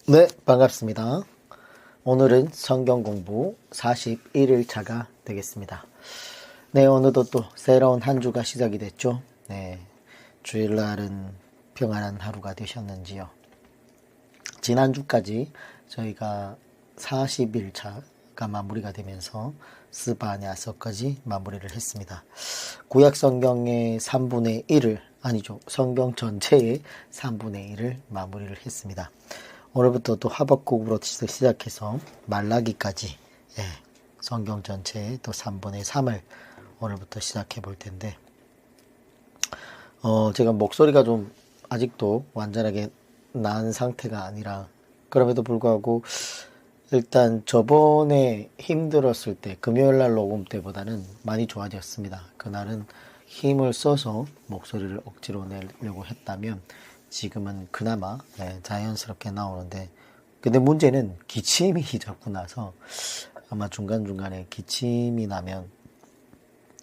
네, 반갑습니다. 오늘은 성경 공부 41일 차가 되겠습니다. 네, 오늘도 또 새로운 한 주가 시작이 됐죠. 네, 주일날은 평안한 하루가 되셨는지요. 지난주까지 저희가 40일 차가 마무리가 되면서 스바냐서까지 마무리를 했습니다. 구약 성경의 3분의 1을, 아니죠, 성경 전체의 3분의 1을 마무리를 했습니다. 오늘부터 또 하박국으로 시작해서 말라기까지, 성경 전체의 또 3분의 3을 오늘부터 시작해 볼 텐데, 제가 목소리가 좀 아직도 완전하게 나은 상태가 아니라, 그럼에도 불구하고 일단 저번에 힘들었을 때 금요일날 녹음 때보다는 많이 좋아졌습니다. 그날은 힘을 써서 목소리를 억지로 내려고 했다면 지금은 그나마 자연스럽게 나오는데, 근데 문제는 기침이 자꾸 나서 아마 중간중간에 기침이 나면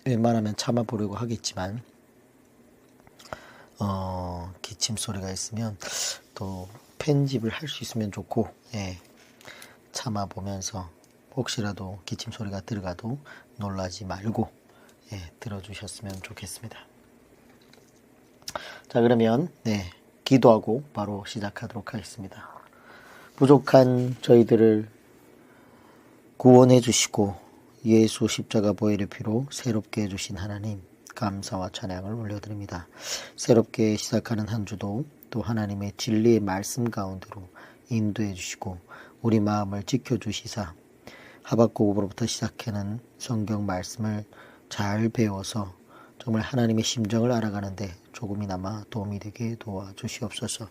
웬만하면 참아보려고 하겠지만 기침 소리가 있으면 또 편집을 할 수 있으면 좋고, 참아보면서 혹시라도 기침 소리가 들어가도 놀라지 말고 들어주셨으면 좋겠습니다. 자, 그러면 기도하고 바로 시작하도록 하겠습니다. 부족한 저희들을 구원해 주시고 예수 십자가 보혈의 피로 새롭게 해주신 하나님, 감사와 찬양을 올려드립니다. 새롭게 시작하는 한 주도 또 하나님의 진리의 말씀 가운데로 인도해 주시고 우리 마음을 지켜주시사 하박국으로부터 시작하는 성경 말씀을 잘 배워서 정말 하나님의 심정을 알아가는데 조금이나마 도움이 되게 도와주시옵소서.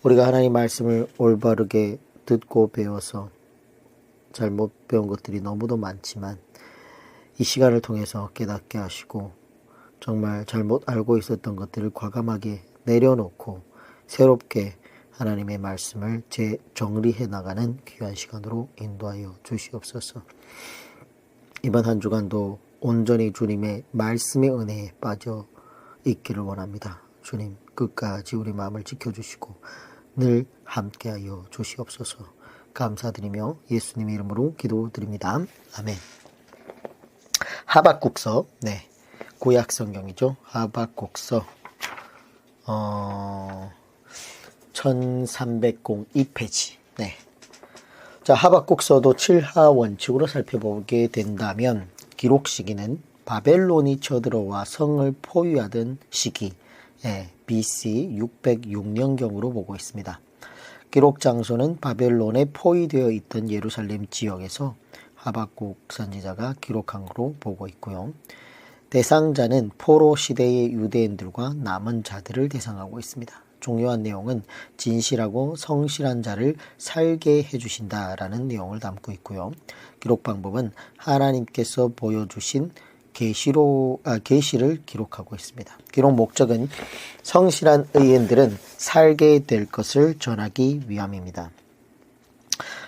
우리가 하나님 말씀을 올바르게 듣고 배워서 잘못 배운 것들이 너무도 많지만 이 시간을 통해서 깨닫게 하시고 정말 잘못 알고 있었던 것들을 과감하게 내려놓고 새롭게 하나님의 말씀을 재정리해 나가는 귀한 시간으로 인도하여 주시옵소서. 이번 한 주간도 온전히 주님의 말씀의 은혜에 빠져 있기를 원합니다. 주님, 끝까지 우리 마음을 지켜주시고 늘 함께하여 주시옵소서. 감사드리며 예수님의 이름으로 기도드립니다. 아멘. 하박국서, 구약 성경이죠. 하박국서 1302페이지. 자, 하박국서도 7하 원칙으로 살펴보게 된다면 기록 시기는 바벨론이 쳐들어와 성을 포위하던 시기, BC 606년경으로 보고 있습니다. 기록 장소는 바벨론에 포위되어 있던 예루살렘 지역에서 하박국 선지자가 기록한 것으로 보고 있고요. 대상자는 포로 시대의 유대인들과 남은 자들을 대상하고 있습니다. 중요한 내용은 진실하고 성실한 자를 살게 해주신다라는 내용을 담고 있고요. 기록 방법은 하나님께서 보여주신 계시를 기록하고 있습니다. 기록 목적은 성실한 의인들은 살게 될 것을 전하기 위함입니다.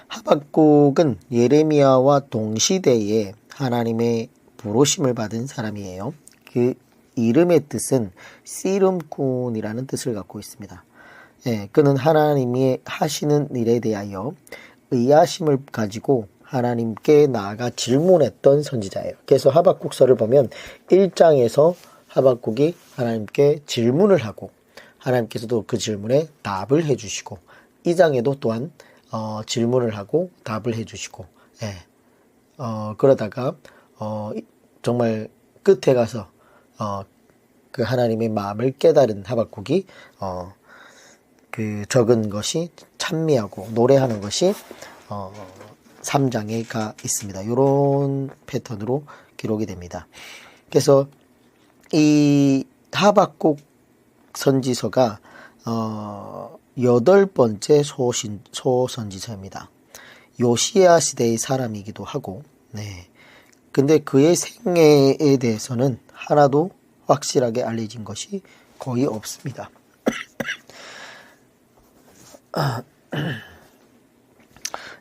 하박국은 예레미야와 동시대에 하나님의 부르심을 받은 사람이에요. 그 이름의 뜻은 씨름꾼이라는 뜻을 갖고 있습니다. 그는 하나님이 하시는 일에 대하여 의아심을 가지고 하나님께 나아가 질문했던 선지자예요. 그래서 하박국서를 보면 1장에서 하박국이 하나님께 질문을 하고 하나님께서도 그 질문에 답을 해주시고 2장에도 또한 질문을 하고 답을 해주시고 그러다가 정말 끝에 가서 그 하나님의 마음을 깨달은 하박국이 그 적은 것이 찬미하고 노래하는 것이 3장에 가 있습니다. 이런 패턴으로 기록이 됩니다. 그래서 이 하박국 선지서가 8번째 소선지서입니다. 요시야 시대의 사람이기도 하고, 근데 그의 생애에 대해서는 하나도 확실하게 알려진 것이 거의 없습니다.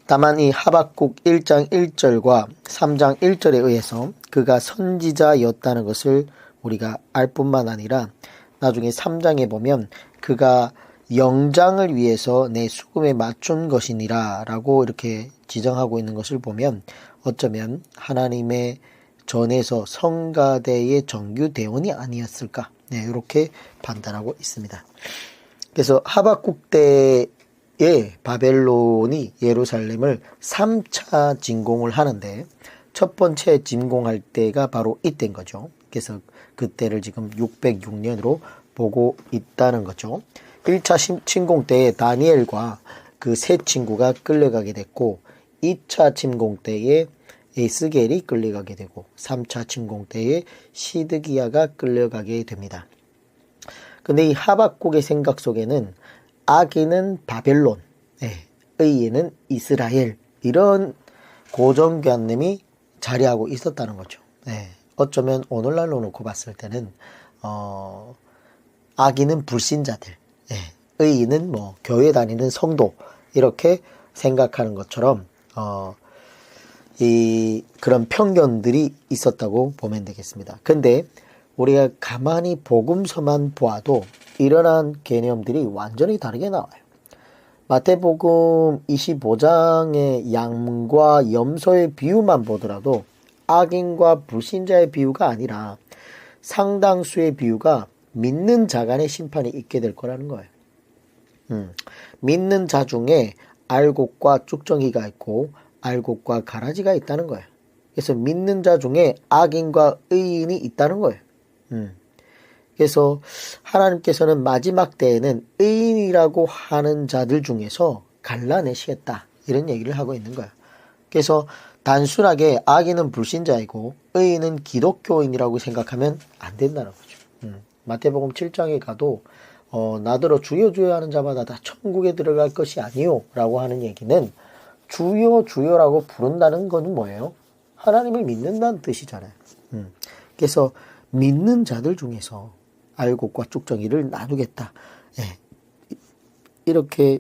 다만 이 하박국 1장 1절과 3장 1절에 의해서 그가 선지자였다는 것을 우리가 알 뿐만 아니라 나중에 3장에 보면 그가 영장을 위해서 내 수금에 맞춘 것이니라 라고 이렇게 지정하고 있는 것을 보면 어쩌면 하나님의 전에서 성가대의 정규 대원이 아니었을까, 네, 이렇게 판단하고 있습니다. 그래서 하박국 때에 바벨론이 예루살렘을 3차 진공을 하는데 첫 번째 진공할 때가 바로 이때인 거죠. 그래서 그때를 지금 606년으로 보고 있다는 거죠. 1차 침공 때에 다니엘과 그 세 친구가 끌려가게 됐고 2차 침공 때에 에스겔이 끌려가게 되고 3차 침공 때에 시드기야가 끌려가게 됩니다. 근데 이 하박국의 생각 속에는 악인은 바벨론, 의인은 이스라엘, 이런 고정관념이 자리하고 있었다는 거죠. 어쩌면 오늘날로 놓고 봤을 때는 악인은 불신자들, 의인은 뭐 교회 다니는 성도, 이렇게 생각하는 것처럼 그런 편견들이 있었다고 보면 되겠습니다. 근데 우리가 가만히 복음서만 보아도 이러한 개념들이 완전히 다르게 나와요. 마태복음 25장의 양과 염소의 비유만 보더라도 악인과 불신자의 비유가 아니라 상당수의 비유가 믿는 자 간의 심판이 있게 될 거라는 거예요. 믿는 자 중에 알곡과 쭉정이가 있고 알곡과 가라지가 있다는 거예요. 그래서 믿는 자 중에 악인과 의인이 있다는 거예요. 그래서 하나님께서는 마지막 때에는 의인이라고 하는 자들 중에서 갈라내시겠다, 이런 얘기를 하고 있는 거예요. 그래서 단순하게 악인은 불신자이고 의인은 기독교인이라고 생각하면 안 된다는 거죠. 마태복음 7장에 가도 나더러 주여 주여 하는 자마다 다 천국에 들어갈 것이 아니요 라고 하는 얘기는 주여 주여라고 부른다는 것은 뭐예요? 하나님을 믿는다는 뜻이잖아요. 그래서 믿는 자들 중에서 알곡과 쭉정이를 나누겠다, 이렇게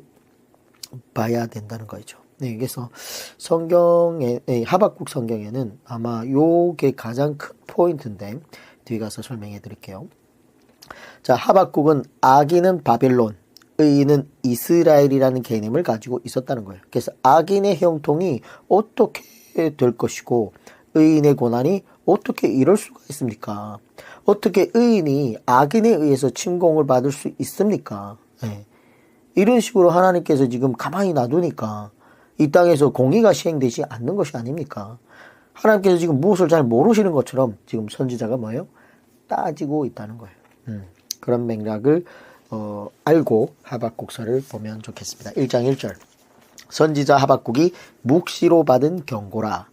봐야 된다는 거죠. 그래서 성경에, 하박국 성경에는 아마 요게 가장 큰 포인트인데 뒤에 가서 설명해 드릴게요. 자, 하박국은 악인은 바벨론, 의인은 이스라엘이라는 개념을 가지고 있었다는 거예요. 그래서 악인의 형통이 어떻게 될 것이고 의인의 고난이 어떻게 이럴 수가 있습니까? 어떻게 의인이 악인에 의해서 침공을 받을 수 있습니까? 이런 식으로 하나님께서 지금 가만히 놔두니까 이 땅에서 공의가 시행되지 않는 것이 아닙니까? 하나님께서 지금 무엇을 잘 모르시는 것처럼 지금 선지자가 뭐예요? 따지고 있다는 거예요. 그런 맥락을 알고 하박국서를 보면 좋겠습니다. 1장 1절 선지자 하박국이 묵시로 받은 경고라.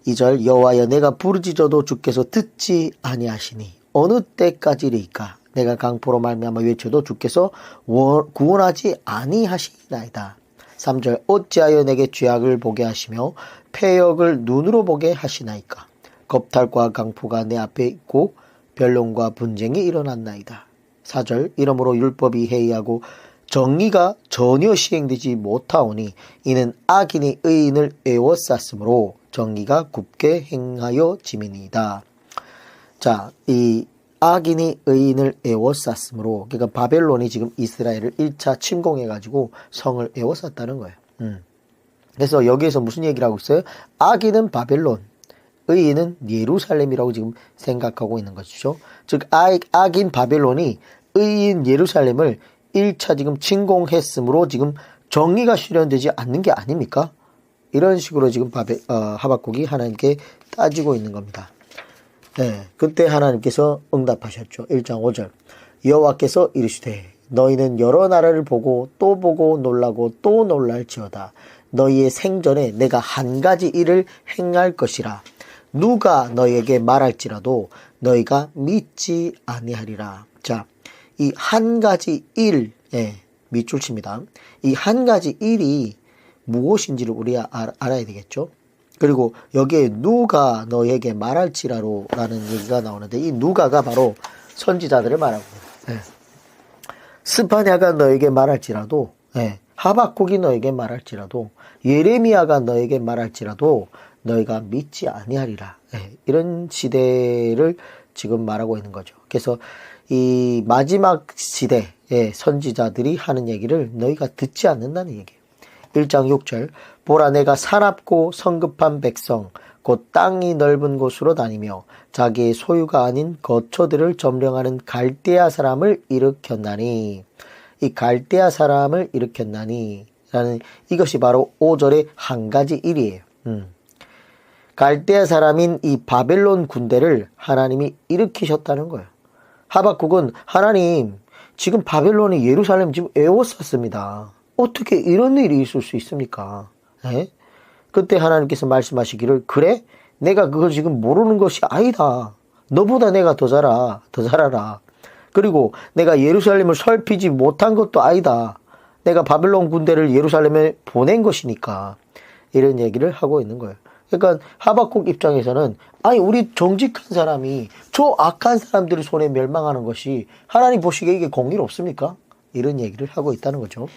2절 여호와여 내가 부르짖어도 주께서 듣지 아니하시니 어느 때까지리까? 내가 강포로 말미암아 외쳐도 주께서 구원하지 아니하시나이다. 3절 어찌하여 내게 죄악을 보게 하시며 패역을 눈으로 보게 하시나이까? 겁탈과 강포가 내 앞에 있고 변론과 분쟁이 일어났나이다. 4절 이러므로 율법이 해이하고 정의가 전혀 시행되지 못하오니 이는 악인이 의인을 애워쌌으므로 정의가 굽게 행하여 짐이니이다. 자, 이 악인이 의인을 애워쌌으므로, 그러니까 바벨론이 지금 이스라엘을 1차 침공해가지고 성을 애워쌌다는 거예요. 그래서 여기에서 무슨 얘기를 하고 있어요? 악인은 바벨론, 의인은 예루살렘이라고 지금 생각하고 있는 것이죠. 즉 악인 바벨론이 의인 예루살렘을 1차 지금 침공했으므로 지금 정의가 실현되지 않는 게 아닙니까? 이런 식으로 지금 하박국이 하나님께 따지고 있는 겁니다. 그때 하나님께서 응답하셨죠. 1장 5절 여호와께서 이르시되 너희는 여러 나라를 보고 또 보고 놀라고 또 놀랄지어다. 너희의 생전에 내가 한 가지 일을 행할 것이라. 누가 너희에게 말할지라도 너희가 믿지 아니하리라. 자, 이 한 가지 일, 밑줄 칩니다. 이 한 가지 일이 무엇인지를 우리가 알아야 되겠죠. 그리고 여기에 누가 너에게 말할지라로 라는 얘기가 나오는데 이 누가가 바로 선지자들을 말하고 있습니다. 스파냐가 너에게 말할지라도, 하박국이 너에게 말할지라도, 예레미야가 너에게 말할지라도 너희가 믿지 아니하리라. 이런 시대를 지금 말하고 있는 거죠. 그래서 이 마지막 시대의 선지자들이 하는 얘기를 너희가 듣지 않는다는 얘기예요. 1장 6절 보라 내가 사납고 성급한 백성 곧 땅이 넓은 곳으로 다니며 자기의 소유가 아닌 거처들을 점령하는 갈대아 사람을 일으켰나니 이 갈대아 사람을 일으켰나니 라는 이것이 바로 5절의 한 가지 일이에요. 갈대아 사람인 이 바벨론 군대를 하나님이 일으키셨다는 거예요. 하박국은 하나님 지금 바벨론이 예루살렘 지금 에워쌌습니다. 어떻게 이런 일이 있을 수 있습니까? 에? 그때 하나님께서 말씀하시기를 그래? 내가 그걸 지금 모르는 것이 아니다. 너보다 내가 더 잘하라. 그리고 내가 예루살렘을 살피지 못한 것도 아니다. 내가 바벨론 군대를 예루살렘에 보낸 것이니까 이런 얘기를 하고 있는 거예요. 그러니까 하박국 입장에서는 아니 우리 정직한 사람이 저 악한 사람들의 손에 멸망하는 것이 하나님 보시기에 이게 공의롭습니까? 이런 얘기를 하고 있다는 거죠.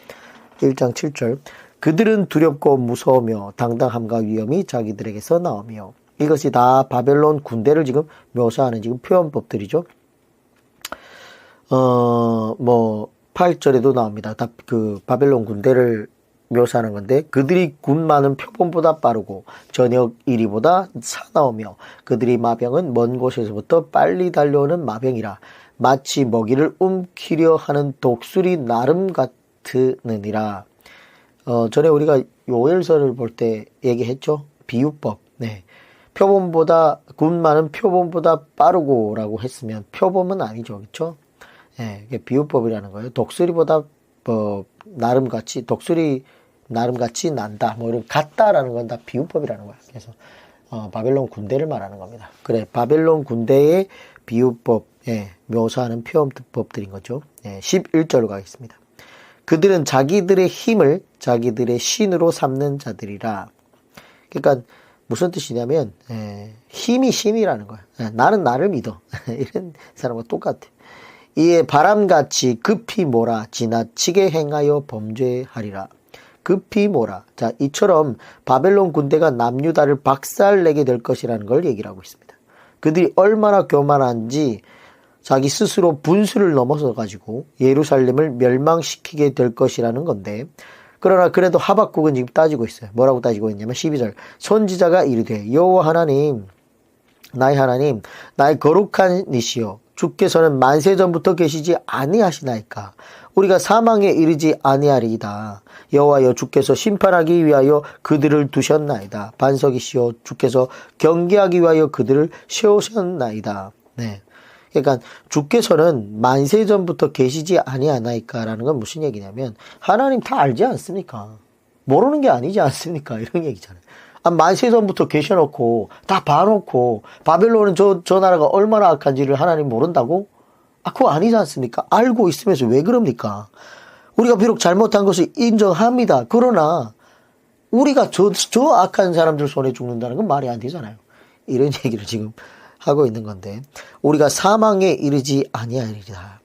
1장 7절 그들은 두렵고 무서우며 당당함과 위엄이 자기들에게서 나오며 이것이 다 바벨론 군대를 지금 묘사하는 지금 표현법들이죠. 8절에도 나옵니다. 다 그 바벨론 군대를 묘사하는 건데 그들이 군마는 표범보다 빠르고 저녁 이리보다 사나우며 그들이 마병은 먼 곳에서부터 빨리 달려오는 마병이라 마치 먹이를 움키려 하는 독수리 나름 같으느니라. 전에 우리가 요엘서를 볼 때 얘기했죠. 비유법. 네. 표범보다 군마는 표범보다 빠르고라고 했으면 표범은 아니죠. 그렇죠? 네, 이게 비유법이라는 거예요. 독수리보다 나름같이 독수리 나름같이 난다. 뭐 이런 같다라는 건 다 비유법이라는 거예요. 그래서 바벨론 군대를 말하는 겁니다. 그래, 바벨론 군대의 비유법, 묘사하는 표현법들인 거죠. 11절로 가겠습니다. 그들은 자기들의 힘을 자기들의 신으로 삼는 자들이라. 그러니까 무슨 뜻이냐면 힘이 신이라는 거야. 나는 나를 믿어. 이런 사람과 똑같아. 이에 바람같이 급히 몰아 지나치게 행하여 범죄하리라. 급히 몰아. 자, 이처럼 바벨론 군대가 남유다를 박살내게 될 것이라는 걸 얘기를 하고 있습니다. 그들이 얼마나 교만한지 자기 스스로 분수를 넘어서 가지고 예루살렘을 멸망시키게 될 것이라는 건데, 그러나 그래도 하박국은 지금 따지고 있어요. 뭐라고 따지고 있냐면 12절 선지자가 이르되 여호와 하나님 나의 거룩한 이시여 주께서는 만세 전부터 계시지 아니하시나이까. 우리가 사망에 이르지 아니하리이다. 여호와여 주께서 심판하기 위하여 그들을 두셨나이다. 반석이시여 주께서 경계하기 위하여 그들을 세우셨나이다. 네. 그러니까 주께서는 만세 전부터 계시지 아니하나이까라는 건 무슨 얘기냐면 하나님 다 알지 않습니까? 모르는 게 아니지 않습니까? 이런 얘기잖아요. 만세 전부터 계셔놓고 다 봐놓고 바벨론은 저 나라가 얼마나 악한지를 하나님 모른다고? 그거 아니지 않습니까? 알고 있으면서 왜 그럽니까? 우리가 비록 잘못한 것을 인정합니다. 그러나 우리가 저 악한 사람들 손에 죽는다는 건 말이 안 되잖아요. 이런 얘기를 지금 하고 있는 건데 우리가 사망에 이르지 아니하리라.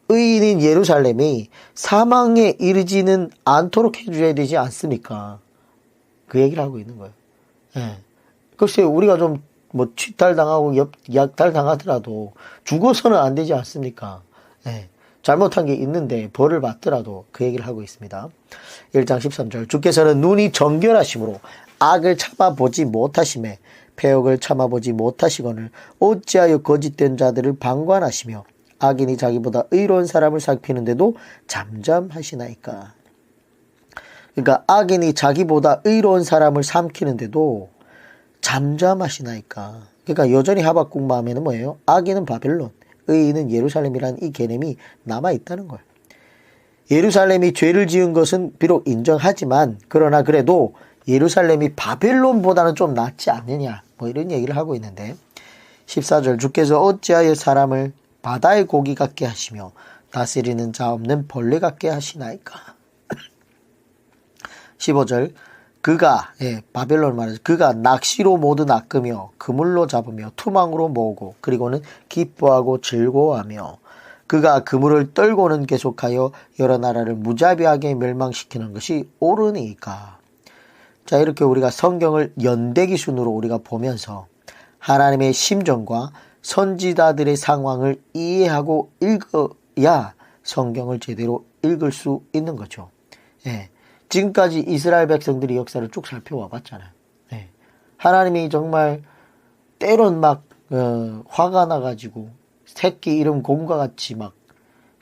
의인인 예루살렘이 사망에 이르지는 않도록 해줘야 되지 않습니까? 그 얘기를 하고 있는 거예요. 글쎄 우리가 좀 취탈당하고 약탈당하더라도 죽어서는 안 되지 않습니까? 잘못한 게 있는데 벌을 받더라도 그 얘기를 하고 있습니다. 1장 13절 주께서는 눈이 정결하심으로 악을 참아보지 못하심에 패역을 참아보지 못하시거늘 어찌하여 거짓된 자들을 방관하시며 악인이 자기보다 의로운 사람을 살피는데도 잠잠하시나이까. 그러니까 악인이 자기보다 의로운 사람을 삼키는데도 잠잠하시나이까. 그러니까 여전히 하박국 마음에는 뭐예요? 악인은 바벨론, 의인은 예루살렘이라는 이 개념이 남아있다는 거예요. 예루살렘이 죄를 지은 것은 비록 인정하지만 그러나 그래도 예루살렘이 바벨론보다는 좀 낫지 않느냐 뭐 이런 얘기를 하고 있는데 14절 주께서 어찌하여 사람을 바다의 고기 같게 하시며 다스리는 자 없는 벌레 같게 하시나이까. 15절 그가 바벨론 말해서 그가 낚시로 모두 낚으며 그물로 잡으며 투망으로 모으고 그리고는 기뻐하고 즐거워하며 그가 그물을 떨고는 계속하여 여러 나라를 무자비하게 멸망시키는 것이 옳으니까. 자, 이렇게 우리가 성경을 연대기순으로 우리가 보면서 하나님의 심정과 선지자들의 상황을 이해하고 읽어야 성경을 제대로 읽을 수 있는 거죠. 예. 지금까지 이스라엘 백성들의 역사를 쭉 살펴와 봤잖아요. 예. 하나님이 정말 때론 막 화가 나가지고 새끼 이름 곰과 같이 막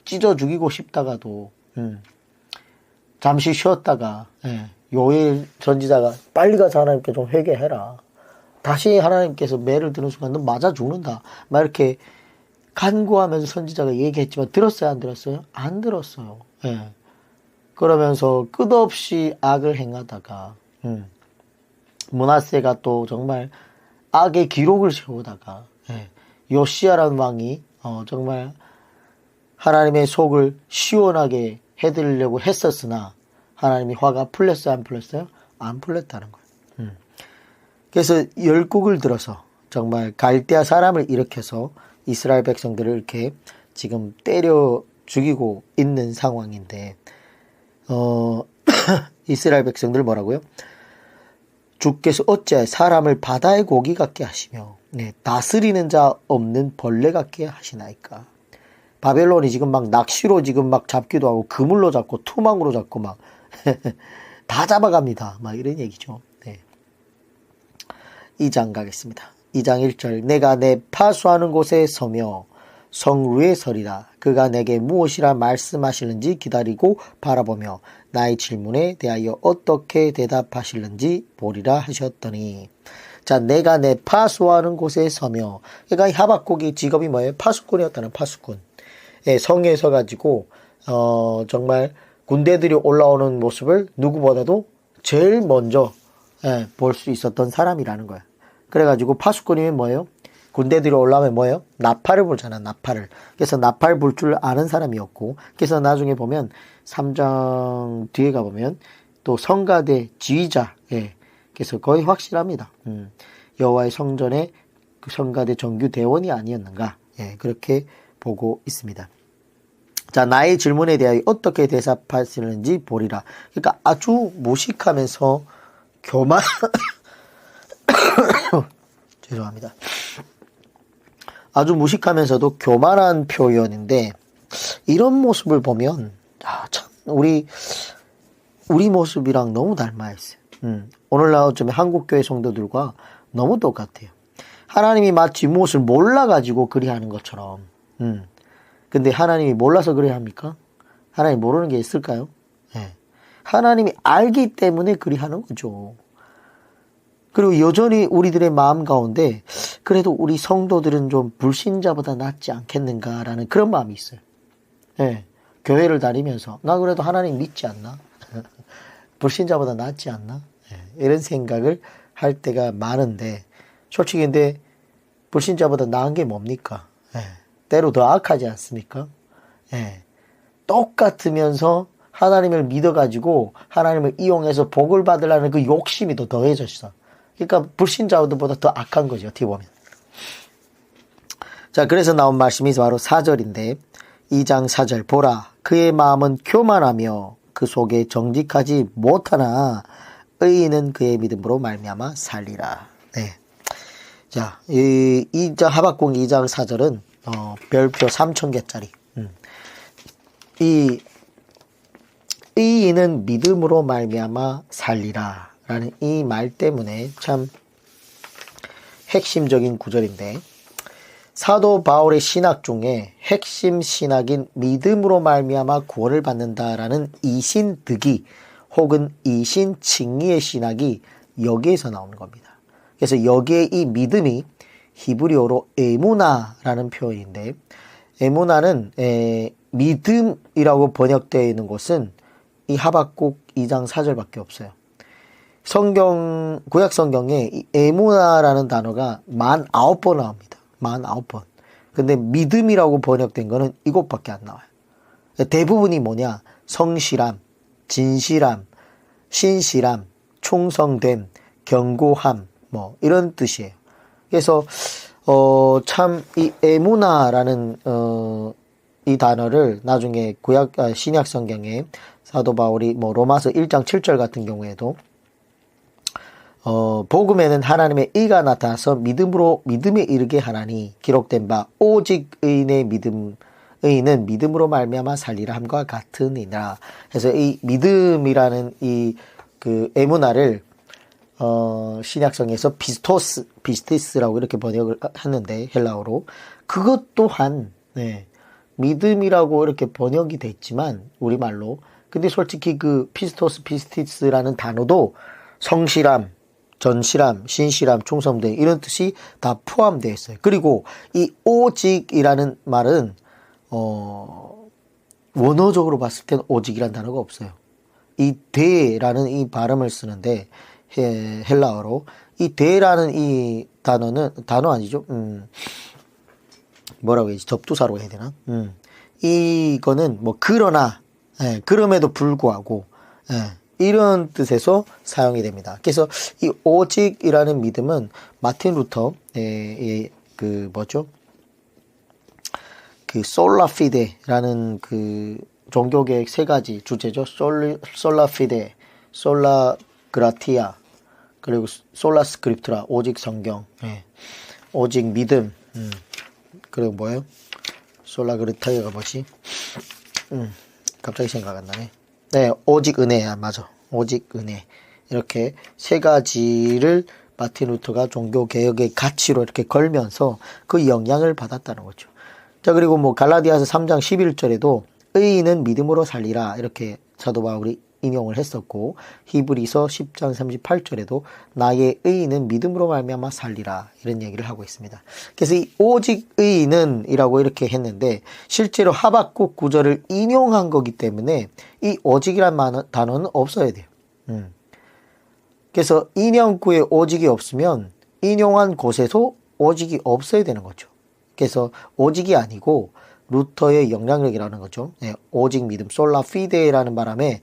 찢어 죽이고 싶다가도 잠시 쉬었다가 요엘 선지자가 빨리 가서 하나님께 좀 회개해라. 다시 하나님께서 매를 드는 순간 너 맞아 죽는다. 막 이렇게 간구하면서 선지자가 얘기했지만 들었어요? 안 들었어요? 안 들었어요. 예. 그러면서 끝없이 악을 행하다가 므낫세가 또 정말 악의 기록을 세우다가 요시야라는 왕이 정말 하나님의 속을 시원하게 해드리려고 했었으나 하나님이 화가 풀렸어요? 안 풀렸어요? 안 풀렸다는 거예요. 그래서 열국을 들어서 정말 갈대아 사람을 일으켜서 이스라엘 백성들을 이렇게 지금 때려 죽이고 있는 상황인데 이스라엘 백성들 뭐라고요? 주께서 어째 사람을 바다의 고기 같게 하시며 다스리는 자 없는 벌레 같게 하시나이까. 바벨론이 지금 막 낚시로 지금 막 잡기도 하고 그물로 잡고 투망으로 잡고 막 다 잡아갑니다. 막 이런 얘기죠. 2장 가겠습니다. 2장 1절 내가 내 파수하는 곳에 서며 성루에 서리라. 그가 내게 무엇이라 말씀하실는지 기다리고 바라보며 나의 질문에 대하여 어떻게 대답하실는지 보리라 하셨더니 자 내가 내 파수하는 곳에 서며 그러니까 이 하박국의 직업이 뭐예요? 파수꾼이었다는 파수꾼. 성에 서가지고 정말 군대들이 올라오는 모습을 누구보다도 제일 먼저 볼 수 있었던 사람이라는 거예요. 그래가지고 파수꾼이면 뭐예요? 군대들이 올라오면 뭐예요? 나팔을 불잖아, 나팔을. 그래서 나팔 불 줄 아는 사람이었고, 그래서 나중에 보면 3장 뒤에 가보면 또 성가대 지휘자, 그래서 거의 확실합니다. 여호와의 성전의 그 성가대 정규 대원이 아니었는가, 그렇게 보고 있습니다. 자, 나의 질문에 대하여 어떻게 대답하시는지 보리라. 그러니까 아주 무식하면서 교만, 죄송합니다. 아주 무식하면서도 교만한 표현인데, 이런 모습을 보면, 참, 우리 모습이랑 너무 닮아있어요. 오늘날 어쩌면 한국교회 성도들과 너무 똑같아요. 하나님이 마치 무엇을 몰라가지고 그리하는 것처럼, 근데 하나님이 몰라서 그래야 합니까? 하나님 모르는 게 있을까요? 하나님이 알기 때문에 그리하는 거죠. 그리고 여전히 우리들의 마음 가운데 그래도 우리 성도들은 좀 불신자보다 낫지 않겠는가라는 그런 마음이 있어요. 교회를 다니면서 나 그래도 하나님 믿지 않나? 불신자보다 낫지 않나? 이런 생각을 할 때가 많은데 솔직히 근데 불신자보다 나은 게 뭡니까? 때로 더 악하지 않습니까? 똑같으면서 하나님을 믿어가지고 하나님을 이용해서 복을 받으려는 그 욕심이 더 더해졌어. 그러니까 불신자보다 더 악한 거죠. 어떻게 보면. 자, 그래서 나온 말씀이 바로 4절인데 2장 4절 보라 그의 마음은 교만하며 그 속에 정직하지 못하나 의인은 그의 믿음으로 말미암아 살리라. 자, 하박국 2장 4절은 별표 3,000개짜리. 이 의인은 믿음으로 말미암아 살리라 라는 이 말 때문에 참 핵심적인 구절인데 사도 바울의 신학 중에 핵심 신학인 믿음으로 말미암아 구원을 받는다라는 이신득이 혹은 이신칭의의 신학이 여기에서 나오는 겁니다. 그래서 여기에 이 믿음이 히브리어로 에무나라는 표현인데 에무나는 믿음이라고 번역되어 있는 곳은 이 하박국 2장 4절밖에 없어요. 구약 성경에 이 에무나라는 단어가 49번 나옵니다. 49번. 근데 믿음이라고 번역된 거는 이곳밖에 안 나와요. 대부분이 뭐냐? 성실함, 진실함, 신실함, 충성됨, 견고함, 뭐 이런 뜻이에요. 그래서 참 이 에무나라는 이 단어를 나중에 신약 성경에 사도 바울이 뭐 로마서 1장 7절 같은 경우에도 복음에는 하나님의 의가 나타나서 믿음에 이르게 하나니 기록된 바 오직 의인은 믿음으로 말미암아 살리라 함과 같으니라. 그래서 이 믿음이라는 이 그 에무나를 신약성에서 비스티스라고 이렇게 번역을 했는데 헬라어로 그것 또한 믿음이라고 이렇게 번역이 됐지만 우리말로 근데 솔직히 그 비스티스라는 단어도 성실함, 전실함, 신실함, 충성됨 이런 뜻이 다 포함되어 있어요. 그리고 이 오직이라는 말은 원어적으로 봤을 땐 오직이라는 단어가 없어요. 이 대라는 이 발음을 쓰는데 헬라어로 이 대라는 이 단어 아니죠? 뭐라고 해야지? 접두사로 해야 되나? 이거는 뭐 그러나 그럼에도 불구하고 이런 뜻에서 사용이 됩니다. 그래서 이 오직이라는 믿음은 마틴 루터 그 뭐죠? 그 솔라 피데라는 그 종교계의 세 가지 주제죠. 솔라 피데, 솔라 그라티아, 그리고 솔라 스크립트라, 오직 성경, 오직 믿음, 그리고 뭐예요? 솔라 그라티아가 뭐지? 갑자기 생각 안 나네. 네, 오직 은혜야, 맞아. 오직 은혜. 이렇게 세 가지를 마틴 루터가 종교개혁의 가치로 이렇게 걸면서 그 영향을 받았다는 거죠. 자, 그리고 뭐 갈라디아서 3장 11절에도 의인은 믿음으로 살리라 이렇게 사도 바울이 인용을 했었고 히브리서 10장 38절에도 나의 의인은 믿음으로 말미암아 살리라 이런 얘기를 하고 있습니다. 그래서 이 오직 의인은 이라고 이렇게 했는데 실제로 하박국 구절을 인용한 거기 때문에 이 오직이라는 단어는 없어야 돼요. 그래서 인용구에 오직이 없으면 인용한 곳에서 오직이 없어야 되는 거죠. 그래서 오직이 아니고 루터의 영향력이라는 거죠. 오직 믿음, 솔라 피데라는 바람에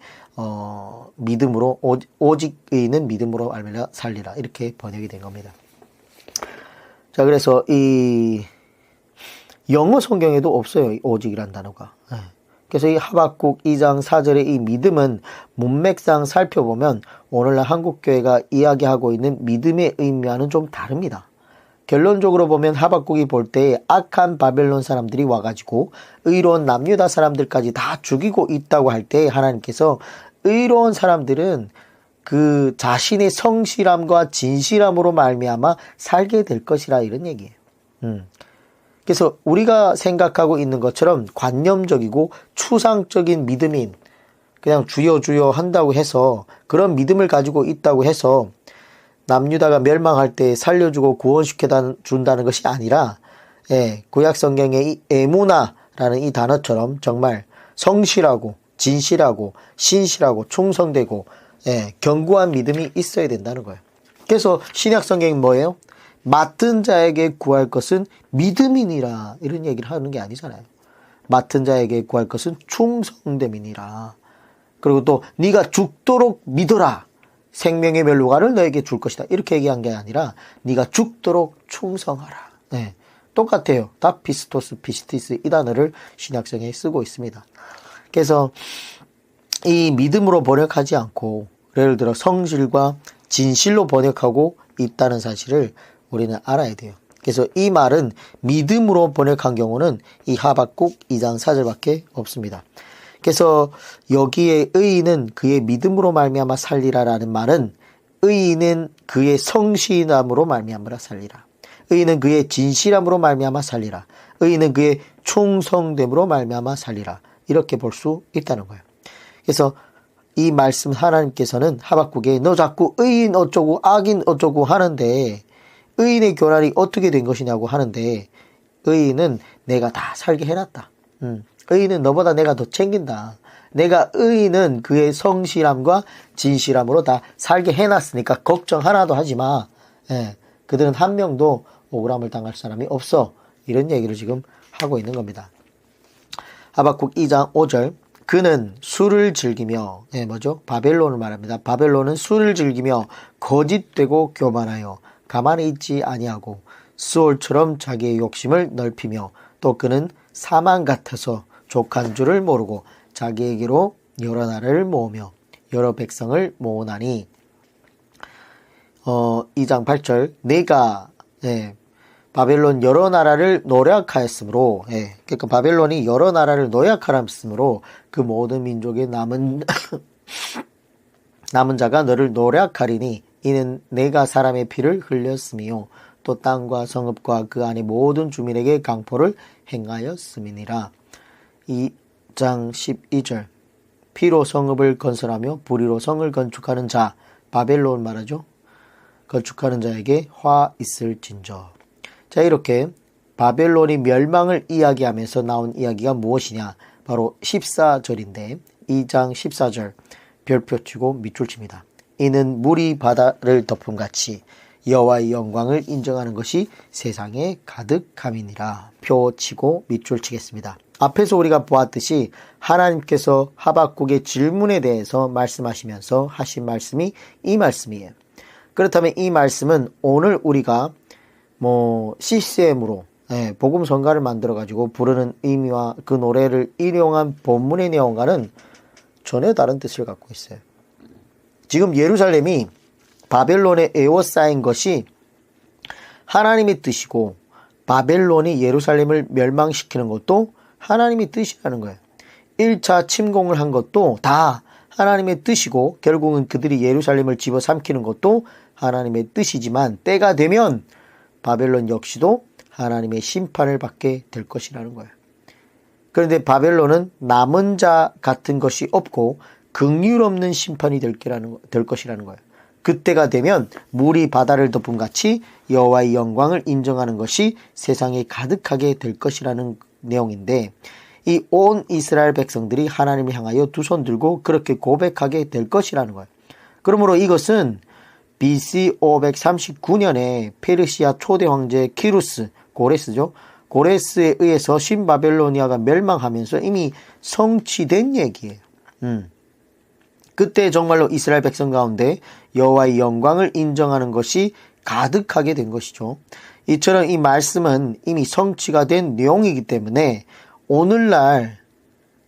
믿음으로 오직 의인은 믿음으로 알미라 살리라 이렇게 번역이 된 겁니다. 자, 그래서 이 영어 성경에도 없어요. 이 오직이라는 단어가. 그래서 이 하박국 2장 4절의 이 믿음은 문맥상 살펴보면 오늘날 한국교회가 이야기하고 있는 믿음의 의미와는 좀 다릅니다. 결론적으로 보면 하박국이 볼 때 악한 바벨론 사람들이 와가지고 의로운 남유다 사람들까지 다 죽이고 있다고 할 때 하나님께서 의로운 사람들은 그 자신의 성실함과 진실함으로 말미암아 살게 될 것이라 이런 얘기예요. 그래서 우리가 생각하고 있는 것처럼 관념적이고 추상적인 믿음인 그냥 주여 주여 한다고 해서 그런 믿음을 가지고 있다고 해서 남유다가 멸망할 때 살려주고 구원시켜 준다는 것이 아니라 구약 성경의 이 에무나라는 이 단어처럼 정말 성실하고 진실하고 신실하고 충성되고 견고한 믿음이 있어야 된다는 거예요. 그래서 신약 성경이 뭐예요? 맡은 자에게 구할 것은 믿음이니라 이런 얘기를 하는 게 아니잖아요. 맡은 자에게 구할 것은 충성됨이니라. 그리고 또 네가 죽도록 믿어라. 생명의 멸류관을 너에게 줄 것이다. 이렇게 얘기한 게 아니라 네가 죽도록 충성하라. 똑같아요. 다 비스티스 이 단어를 신약성에 쓰고 있습니다. 그래서 이 믿음으로 번역하지 않고 예를 들어 성실과 진실로 번역하고 있다는 사실을 우리는 알아야 돼요. 그래서 이 말은 믿음으로 번역한 경우는 이 하박국 2장 4절밖에 없습니다. 그래서 여기에 의인은 그의 믿음으로 말미암아 살리라라는 말은 의인은 그의 성실함으로 말미암아 살리라. 의인은 그의 진실함으로 말미암아 살리라. 의인은 그의 충성됨으로 말미암아 살리라. 이렇게 볼 수 있다는 거예요. 그래서 이 말씀 하나님께서는 하박국에 너 자꾸 의인 어쩌고 악인 어쩌고 하는데 의인의 교란이 어떻게 된 것이냐고 하는데 의인은 내가 다 살게 해놨다. 의인은 너보다 내가 더 챙긴다. 내가 의인은 그의 성실함과 진실함으로 다 살게 해놨으니까 걱정 하나도 하지 마. 그들은 한 명도 억울함을 당할 사람이 없어. 이런 얘기를 지금 하고 있는 겁니다. 하박국 2장 5절 그는 술을 즐기며 뭐죠? 바벨론을 말합니다. 바벨론은 술을 즐기며 거짓되고 교만하여 가만히 있지 아니하고 수올처럼 자기의 욕심을 넓히며 또 그는 사망 같아서 족한 줄을 모르고 자기에게로 여러 나라를 모으며 여러 백성을 모으나니 2장 8절 내가 바벨론 여러 나라를 노략하였으므로 그러니까 바벨론이 여러 나라를 노략하였으므로 그 모든 민족의 남은 자가 너를 노략하리니 이는 내가 사람의 피를 흘렸음이요 또 땅과 성읍과 그 안의 모든 주민에게 강포를 행하였음이니라. 2장 12절 피로 성읍을 건설하며 불의로 성을 건축하는 자, 바벨론 말하죠. 건축하는 자에게 화 있을진저. 자, 이렇게 바벨론이 멸망을 이야기하면서 나온 이야기가 무엇이냐? 바로 14절인데 2장 14절 별표 치고 밑줄 칩니다. 이는 물이 바다를 덮음같이 여호와의 영광을 인정하는 것이 세상에 가득함이니라. 표 치고 밑줄 치겠습니다. 앞에서 우리가 보았듯이 하나님께서 하박국의 질문에 대해서 말씀하시면서 하신 말씀이 이 말씀이에요. 그렇다면 이 말씀은 오늘 우리가 CCM으로 복음 성가를 만들어 가지고 부르는 의미와 그 노래를 인용한 본문의 내용과는 전혀 다른 뜻을 갖고 있어요. 지금 예루살렘이 바벨론에 에워싸인 것이 하나님의 뜻이고 바벨론이 예루살렘을 멸망시키는 것도 하나님의 뜻이라는 거예요. 1차 침공을 한 것도 다 하나님의 뜻이고 결국은 그들이 예루살렘을 집어삼키는 것도 하나님의 뜻이지만 때가 되면 바벨론 역시도 하나님의 심판을 받게 될 것이라는 거예요. 그런데 바벨론은 남은 자 같은 것이 없고 긍휼 없는 심판이 될 것이라는 거예요. 그때가 되면 물이 바다를 덮음같이 여호와의 영광을 인정하는 것이 세상에 가득하게 될 것이라는 내용인데 이 온 이스라엘 백성들이 하나님을 향하여 두 손 들고 그렇게 고백하게 될 것이라는 거예요. 그러므로 이것은 BC 539년에 페르시아 초대 황제 키루스, 고레스죠. 고레스에 의해서 신바벨로니아가 멸망하면서 이미 성취된 얘기예요. 그때 정말로 이스라엘 백성 가운데 여호와의 영광을 인정하는 것이 가득하게 된 것이죠. 이처럼 이 말씀은 이미 성취가 된 내용이기 때문에 오늘날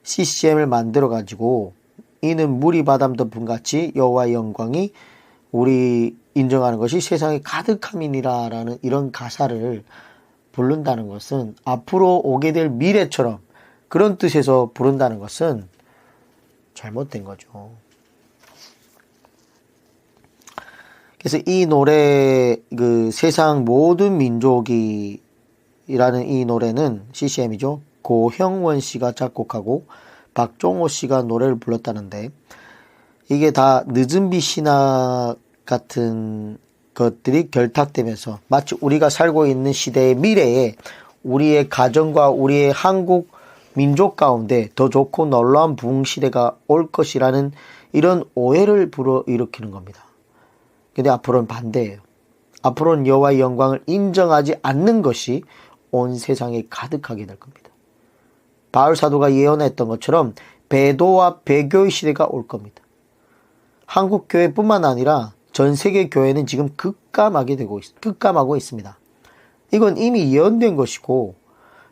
CCM을 만들어 가지고 이는 물이 바다 덮음같이 여호와의 영광이 우리 인정하는 것이 세상에 가득함이니라 라는 이런 가사를 부른다는 것은 앞으로 오게 될 미래처럼 그런 뜻에서 부른다는 것은 잘못된 거죠. 그래서 이 노래 그 세상 모든 민족이 이라는 이 노래는 CCM이죠. 고형원 씨가 작곡하고 박종호 씨가 노래를 불렀다는데 이게 다 늦은비 신화 같은 것들이 결탁되면서 마치 우리가 살고 있는 시대의 미래에 우리의 가정과 우리의 한국 민족 가운데 더 좋고 놀라운 부흥 시대가 올 것이라는 이런 오해를 불어일으키는 겁니다. 근데 앞으로는 반대예요. 앞으로는 여호와의 영광을 인정하지 않는 것이 온 세상에 가득하게 될 겁니다. 바울 사도가 예언했던 것처럼 배도와 배교의 시대가 올 겁니다. 한국 교회뿐만 아니라 전 세계 교회는 지금 급감하고 있습니다. 이건 이미 예언된 것이고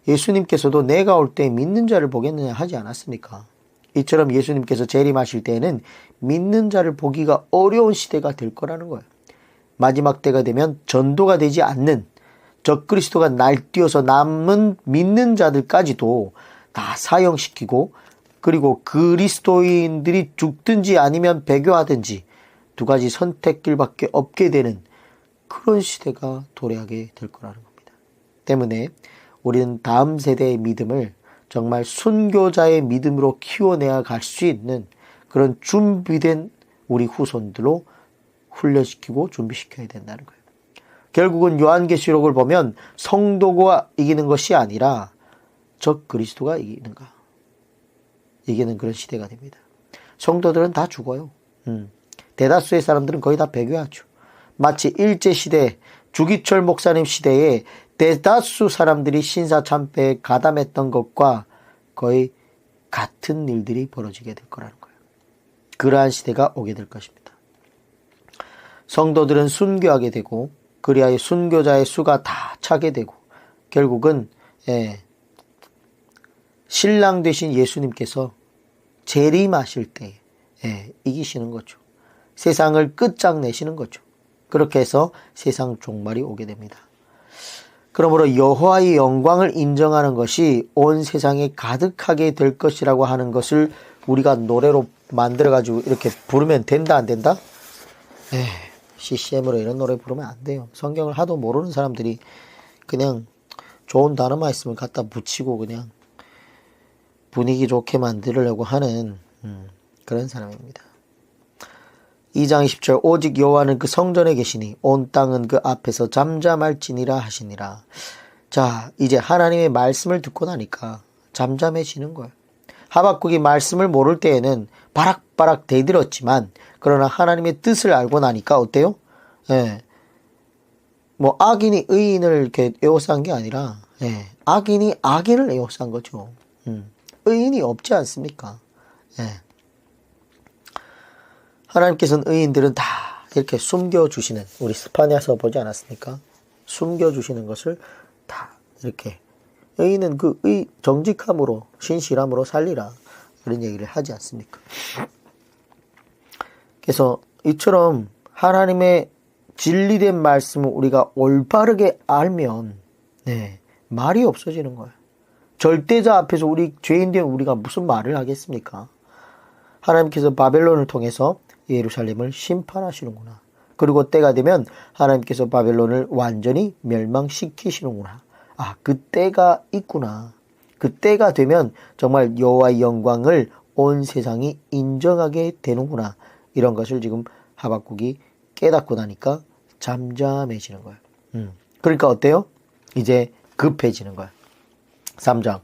예수님께서도 내가 올 때 믿는 자를 보겠느냐 하지 않았습니까? 이처럼 예수님께서 재림하실 때에는 믿는 자를 보기가 어려운 시대가 될 거라는 거예요. 마지막 때가 되면 전도가 되지 않는 적그리스도가 날뛰어서 남은 믿는 자들까지도 다 사형시키고 그리고 그리스도인들이 죽든지 아니면 배교하든지 두 가지 선택길밖에 없게 되는 그런 시대가 도래하게 될 거라는 겁니다. 때문에 우리는 다음 세대의 믿음을 정말 순교자의 믿음으로 키워내야 갈 수 있는 그런 준비된 우리 후손들로 훈련시키고 준비시켜야 된다는 거예요. 결국은 요한계시록을 보면 성도가 이기는 것이 아니라 적 그리스도가 이기는 그런 시대가 됩니다. 성도들은 다 죽어요. 대다수의 사람들은 거의 다 배교하죠. 마치 일제시대 주기철 목사님 시대에 대다수 사람들이 신사참배에 가담했던 것과 거의 같은 일들이 벌어지게 될 거라는 거예요. 그러한 시대가 오게 될 것입니다. 성도들은 순교하게 되고 그리하여 순교자의 수가 다 차게 되고 결국은 신랑 되신 예수님께서 재림하실 때 이기시는 거죠. 세상을 끝장내시는 거죠. 그렇게 해서 세상 종말이 오게 됩니다. 그러므로 여호와의 영광을 인정하는 것이 온 세상에 가득하게 될 것이라고 하는 것을 우리가 노래로 만들어가지고 이렇게 부르면 된다, 안 된다? CCM으로 이런 노래 부르면 안 돼요. 성경을 하도 모르는 사람들이 그냥 좋은 단어만 있으면 갖다 붙이고 그냥 분위기 좋게 만들려고 하는 그런 사람입니다. 2장 20절 오직 여호와는 그 성전에 계시니 온 땅은 그 앞에서 잠잠할지니라 하시니라. 자, 이제 하나님의 말씀을 듣고 나니까 잠잠해지는 거예요. 하박국이 말씀을 모를 때에는 바락바락 대들었지만 그러나 하나님의 뜻을 알고 나니까 어때요? 뭐 악인이 의인을 이렇게 에워싼 게 아니라 악인이 악인을 에워싼 거죠. 의인이 없지 않습니까? 하나님께서는 의인들은 다 이렇게 숨겨주시는, 우리 스파냐서 보지 않았습니까? 숨겨주시는 것을 다 이렇게, 의인은 그 정직함으로 신실함으로 살리라, 그런 얘기를 하지 않습니까? 그래서 이처럼 하나님의 진리된 말씀을 우리가 올바르게 알면 말이 없어지는 거예요. 절대자 앞에서 죄인된 우리가 무슨 말을 하겠습니까? 하나님께서 바벨론을 통해서 예루살렘을 심판하시는구나. 그리고 때가 되면 하나님께서 바벨론을 완전히 멸망시키시는구나. 아, 그 때가 있구나. 그 때가 되면 정말 여호와의 영광을 온 세상이 인정하게 되는구나. 이런 것을 지금 하박국이 깨닫고 나니까 잠잠해지는 거예요. 그러니까 어때요? 이제 급해지는 거예요. 3장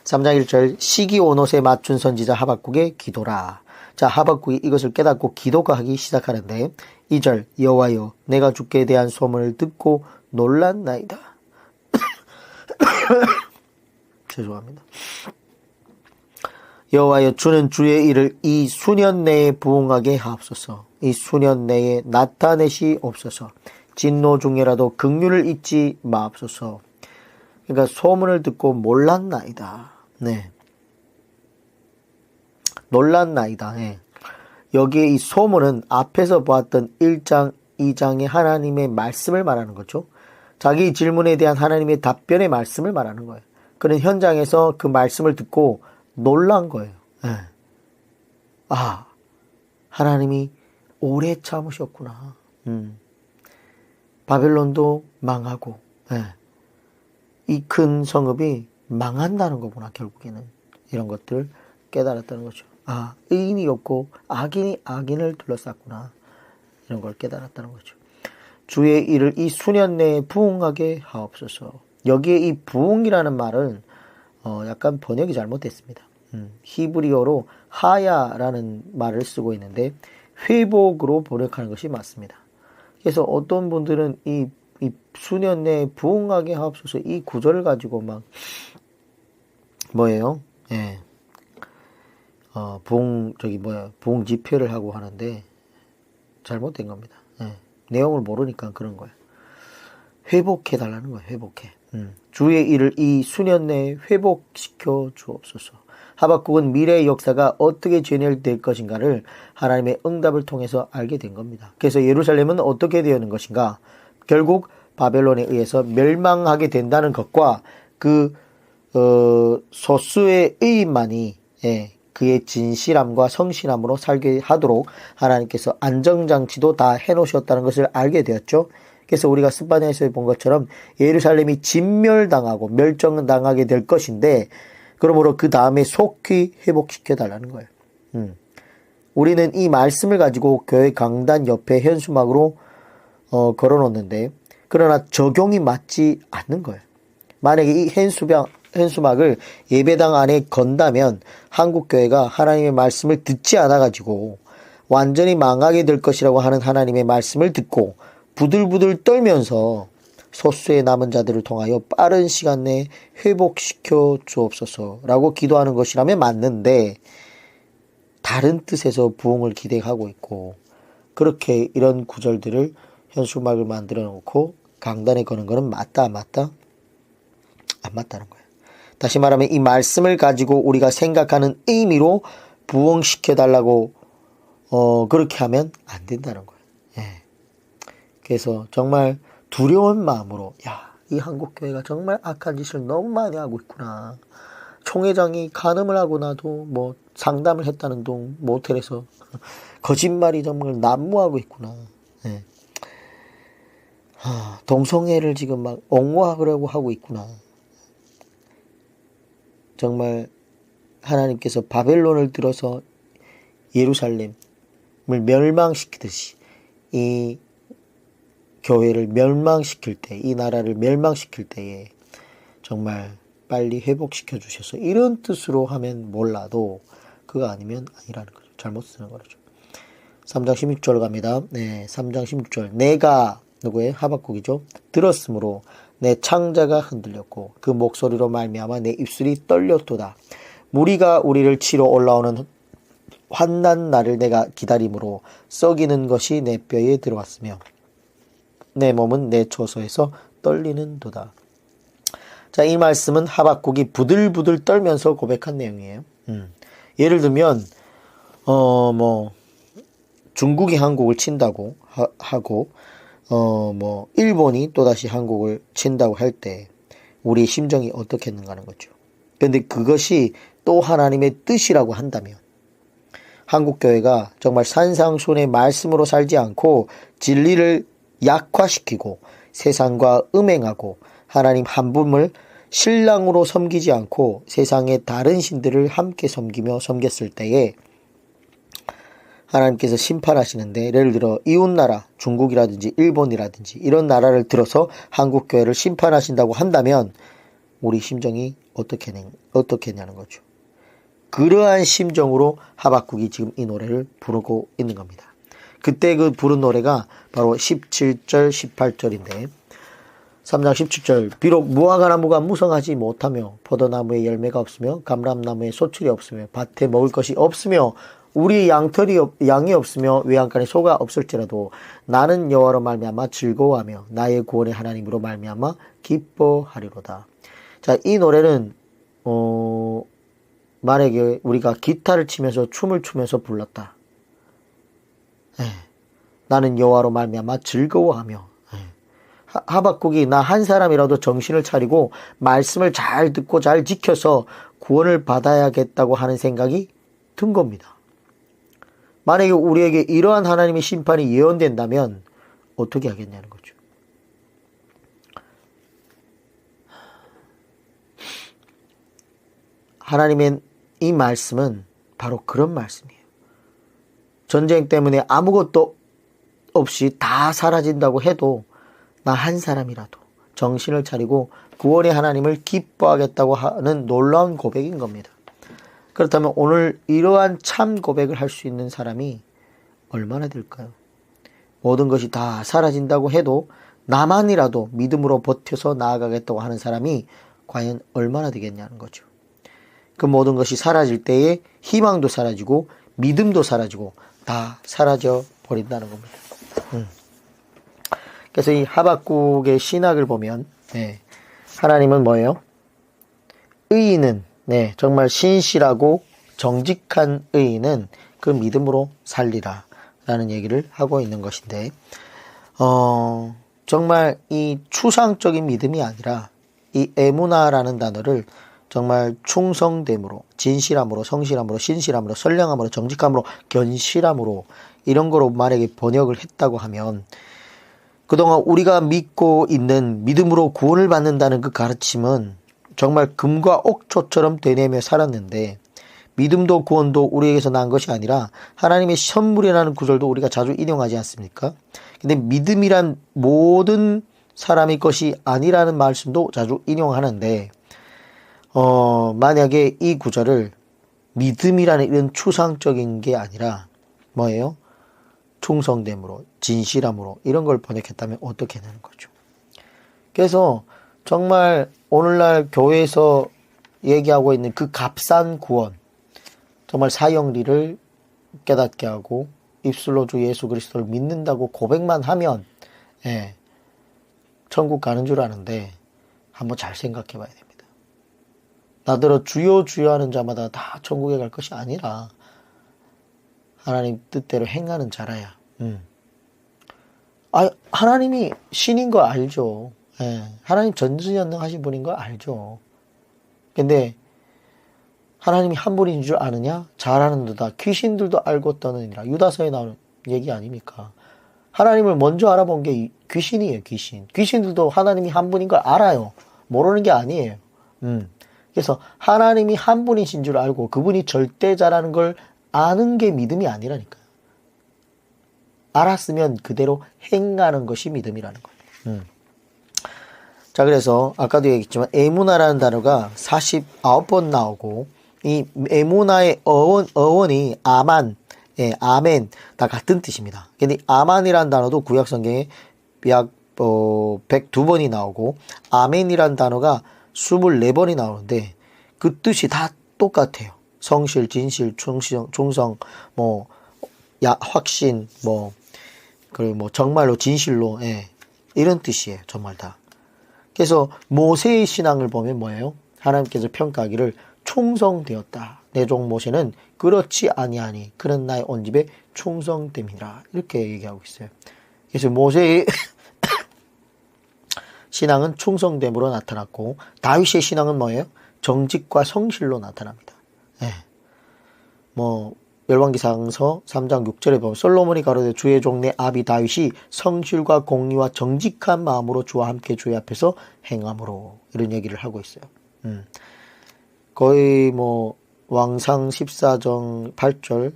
1절 시기 온 옷에 맞춘 선지자 하박국의 기도라. 자, 하박국이 이것을 깨닫고 기도가 하기 시작하는데 2절 여호와여 내가 주께 대한 소문을 듣고 놀랐나이다. 죄송합니다. 여호와여 주는 주의 일을 이 수년 내에 부응하게 하옵소서. 이 수년 내에 나타내시옵소서. 진노 중에라도 긍휼을 잊지 마옵소서. 그러니까 소문을 듣고 몰랐나이다. 놀랐나이다. 여기에 이 소문은 앞에서 보았던 1장, 2장의 하나님의 말씀을 말하는 거죠. 자기 질문에 대한 하나님의 답변의 말씀을 말하는 거예요. 그런 현장에서 그 말씀을 듣고 놀란 거예요. 아, 하나님이 오래 참으셨구나. 바벨론도 망하고 이 큰 성읍이 망한다는 거구나. 결국에는 이런 것들을 깨달았다는 거죠. 아, 의인이 없고 악인이 악인을 둘러쌌구나. 이런 걸 깨달았다는 거죠. 주의 일을 이 수년 내에 부응하게 하옵소서. 여기에 이 부응이라는 말은 약간 번역이 잘못됐습니다. 히브리어로 하야라는 말을 쓰고 있는데 회복으로 번역하는 것이 맞습니다. 그래서 어떤 분들은 이 수년 내에 부응하게 하옵소서 이 구절을 가지고 막 뭐예요? 부응 집회를 하고 하는데 잘못된 겁니다. 내용을 모르니까 그런 거예요. 회복해 달라는 거예요. 회복해. 주의 일을 이 수년 내에 회복시켜 주옵소서. 하박국은 미래의 역사가 어떻게 진행될 것인가를 하나님의 응답을 통해서 알게 된 겁니다. 그래서 예루살렘은 어떻게 되는 것인가? 결국 바벨론에 의해서 멸망하게 된다는 것과 그 소수의 의인만이 그의 진실함과 성실함으로 살게 하도록 하나님께서 안정장치도 다 해놓으셨다는 것을 알게 되었죠. 그래서 우리가 스바냐에서 본 것처럼 예루살렘이 진멸당하고 멸종당하게 될 것인데 그러므로 그 다음에 속히 회복시켜 달라는 거예요. 우리는 이 말씀을 가지고 교회 강단 옆에 현수막으로 걸어놓는데 그러나 적용이 맞지 않는 거예요. 만약에 이 현수막을 예배당 안에 건다면 한국교회가 하나님의 말씀을 듣지 않아가지고 완전히 망하게 될 것이라고 하는 하나님의 말씀을 듣고 부들부들 떨면서 소수의 남은 자들을 통하여 빠른 시간 내에 회복시켜 주옵소서라고 기도하는 것이라면 맞는데 다른 뜻에서 부흥을 기대하고 있고 그렇게 이런 구절들을 현수막을 만들어 놓고 강단에 거는 것은 맞다 안 맞다? 안 맞다는 거예요. 다시 말하면 이 말씀을 가지고 우리가 생각하는 의미로 부흥시켜 달라고 그렇게 하면 안 된다는 거예요. 그래서 정말 두려운 마음으로 이 한국교회가 정말 악한 짓을 너무 많이 하고 있구나. 총회장이 간음을 하고 나도 뭐 상담을 했다는 둥 모텔에서 거짓말이 정말 난무하고 있구나. 네. 동성애를 지금 막 옹호하려고 하고 있구나. 정말 하나님께서 바벨론을 들어서 예루살렘을 멸망시키듯이 이 교회를 멸망시킬 때, 이 나라를 멸망시킬 때에 정말 빨리 회복시켜 주셔서 이런 뜻으로 하면 몰라도 그거 아니면 아니라는 거죠. 잘못 쓰는 거죠. 3장 16절 갑니다. 네, 3장 16절. 내가 누구의 하박국이죠. 들었으므로 내 창자가 흔들렸고 그 목소리로 말미암아 내 입술이 떨렸도다. 무리가 우리를 치러 올라오는 환난 날을 내가 기다림으로 썩이는 것이 내 뼈에 들어왔으며 내 몸은 내 처소에서 떨리는 도다. 자, 이 말씀은 하박국이 부들부들 떨면서 고백한 내용이에요. 예를 들면 중국이 한국을 친다고 하고 일본이 또다시 한국을 친다고 할 때 우리 심정이 어떻겠는가 하는 거죠. 그런데 그것이 또 하나님의 뜻이라고 한다면 한국교회가 정말 산상수훈의 말씀으로 살지 않고 진리를 약화시키고 세상과 음행하고 하나님 한 분을 신랑으로 섬기지 않고 세상의 다른 신들을 함께 섬기며 섬겼을 때에 하나님께서 심판하시는데, 예를 들어 이웃나라 중국이라든지 일본이라든지 이런 나라를 들어서 한국교회를 심판하신다고 한다면 우리 심정이 어떻겠냐는 거죠. 그러한 심정으로 하박국이 지금 이 노래를 부르고 있는 겁니다. 그때 그 부른 노래가 바로 17절 18절인데 3장 17절. 비록 무화과 나무가 무성하지 못하며 포도나무에 열매가 없으며 감람나무에 소출이 없으며 밭에 먹을 것이 없으며 우리 양이 없으며 외양간에 소가 없을지라도 나는 여호와로 말미암아 즐거워하며 나의 구원의 하나님으로 말미암아 기뻐하리로다. 자, 이 노래는 만약에 우리가 기타를 치면서 춤을 추면서 불렀다. 나는 여호와로 말미암아 즐거워하며, 하박국이 나 한 사람이라도 정신을 차리고 말씀을 잘 듣고 잘 지켜서 구원을 받아야겠다고 하는 생각이 든 겁니다. 만약에 우리에게 이러한 하나님의 심판이 예언된다면 어떻게 하겠냐는 거죠. 하나님의 이 말씀은 바로 그런 말씀이에요. 전쟁 때문에 아무것도 없이 다 사라진다고 해도 나 한 사람이라도 정신을 차리고 구원의 하나님을 기뻐하겠다고 하는 놀라운 고백인 겁니다. 그렇다면 오늘 이러한 참 고백을 할 수 있는 사람이 얼마나 될까요? 모든 것이 다 사라진다고 해도 나만이라도 믿음으로 버텨서 나아가겠다고 하는 사람이 과연 얼마나 되겠냐는 거죠. 그 모든 것이 사라질 때에 희망도 사라지고 믿음도 사라지고 다 사라져 버린다는 겁니다. 그래서 이 하박국의 신학을 보면 하나님은 뭐예요? 의인은 정말 신실하고 정직한 의인은 그 믿음으로 살리라 라는 얘기를 하고 있는 것인데, 정말 이 추상적인 믿음이 아니라 이 에무나라는 단어를 정말 충성됨으로, 진실함으로, 성실함으로, 신실함으로, 선량함으로, 정직함으로, 견실함으로 이런 거로 만약에 번역을 했다고 하면 그동안 우리가 믿고 있는 믿음으로 구원을 받는다는 그 가르침은 정말 금과 옥초처럼 되뇌며 살았는데, 믿음도 구원도 우리에게서 난 것이 아니라 하나님의 선물이라는 구절도 우리가 자주 인용하지 않습니까? 근데 믿음이란 모든 사람의 것이 아니라는 말씀도 자주 인용하는데, 만약에 이 구절을 믿음이라는 이런 추상적인 게 아니라 뭐예요? 충성됨으로, 진실함으로 이런 걸 번역했다면 어떻게 되는 거죠? 그래서 정말 오늘날 교회에서 얘기하고 있는 그 값싼 구원, 정말 사형리를 깨닫게 하고 입술로 주 예수 그리스도를 믿는다고 고백만 하면 천국 가는 줄 아는데 한번 잘 생각해 봐야 됩니다. 나더러 주여 주여 하는 자마다 다 천국에 갈 것이 아니라 하나님 뜻대로 행하는 자라야. 하나님이 신인 거 알죠. 예, 하나님 전지전능하신 분인 거 알죠. 근데 하나님이 한 분인 줄 아느냐? 잘 아는도다. 귀신들도 알고 떠느니라. 유다서에 나오는 얘기 아닙니까? 하나님을 먼저 알아본 게 귀신이에요, 귀신. 귀신들도 하나님이 한 분인 걸 알아요. 모르는 게 아니에요. 그래서 하나님이 한 분이신 줄 알고 그분이 절대자라는 걸 아는 게 믿음이 아니라니까요. 알았으면 그대로 행하는 것이 믿음이라는 거예요. 자, 그래서 아까도 얘기했지만 에무나라는 단어가 49번 나오고 이 에무나의 어원이 아만, 예, 아멘 다 같은 뜻입니다. 근데 아만이라는 단어도 구약 성경에 약 102번이 나오고 아멘이라는 단어가 24번이 나오는데 그 뜻이 다 똑같아요. 성실, 진실, 충성, 뭐 확신, 그리고 뭐 정말로 진실로, 예, 이런 뜻이에요. 정말 다. 그래서 모세의 신앙을 보면 뭐예요? 하나님께서 평가하기를 충성되었다. 내 종 모세는 그렇지 아니하니 그는 나의 온 집에 충성됨이라. 이렇게 얘기하고 있어요. 그래서 모세의 신앙은 충성됨으로 나타났고 다윗의 신앙은 뭐예요? 정직과 성실로 나타납니다. 예. 열왕기상서 3장 6절에 보면 솔로몬이 가로되 주의 종 내 아비 다윗이 성실과 공의와 정직한 마음으로 주와 함께 주의 앞에서 행함으로 이런 얘기를 하고 있어요. 거의 왕상 14장 8절,